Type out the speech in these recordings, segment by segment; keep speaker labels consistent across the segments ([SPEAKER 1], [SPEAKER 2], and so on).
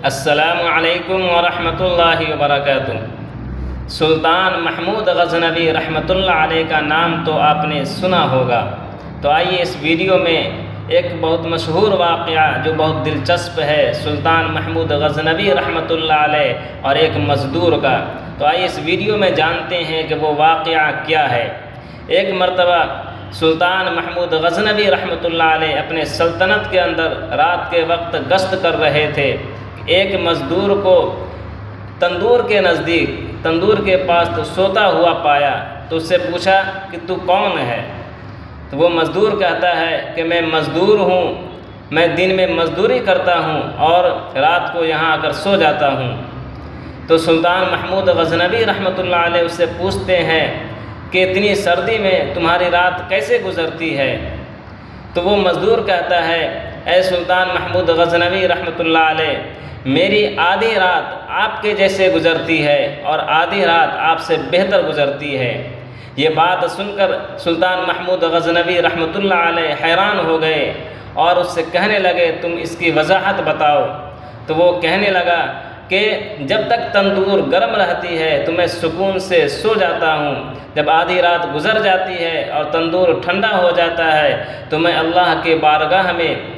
[SPEAKER 1] अस्सलामु अलैकुम वरहमतुल्लाहि वबरकातुह। सुल्तान महमूद गज़नवी रहमतुल्लाह अलैह का नाम तो आपने सुना होगा। तो आइए इस वीडियो में एक बहुत मशहूर वाक़या जो बहुत दिलचस्प है सुल्तान महमूद गज़नवी रहमतुल्लाह अलैह और एक मज़दूर का। तो आइए इस वीडियो में जानते हैं कि वो वाक़या क्या है। एक मरतबा सुल्तान महमूद गज़नवी रहमतुल्लाह अलैह अपने सल्तनत के अंदर रात के वक्त गश्त कर रहे थे। एक मज़दूर को तंदूर के नज़दीक तंदूर के पास तो सोता हुआ पाया, तो उससे पूछा कि तू कौन है। तो वो मज़दूर कहता है कि मैं मज़दूर हूँ, मैं दिन में मज़दूरी करता हूँ और रात को यहाँ आकर सो जाता हूँ। तो सुल्तान महमूद गज़नवी रहमतुल्लाह अलैह उससे पूछते हैं कि इतनी सर्दी में तुम्हारी रात कैसे गुज़रती है। तो वो मज़दूर कहता है, ऐ सुल्तान महमूद गज़नवी रहमतुल्लाह अलैह, मेरी आधी रात आपके जैसे गुज़रती है और आधी रात आपसे बेहतर गुज़रती है। ये बात सुनकर सुल्तान महमूद गज़नवी रहमतुल्लाह अलैह हैरान हो गए और उससे कहने लगे, तुम इसकी वजाहत बताओ। तो वो कहने लगा कि जब तक तंदूर गर्म रहती है तो मैं सुकून से सो जाता हूँ, जब आधी रात गुज़र जाती है और तंदूर ठंडा हो जाता है तो मैं अल्लाह के बारगाह में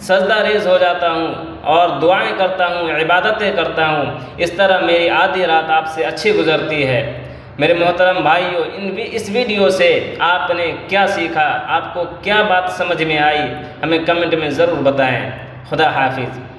[SPEAKER 1] सजदा रेज़ हो जाता हूँ और दुआएं करता हूँ, इबादतें करता हूँ। इस तरह मेरी आधी रात आपसे अच्छी गुज़रती है। मेरे मोहतरम भाइयों, इस वीडियो से आपने क्या सीखा, आपको क्या बात समझ में आई, हमें कमेंट में ज़रूर बताएं। खुदा हाफिज़।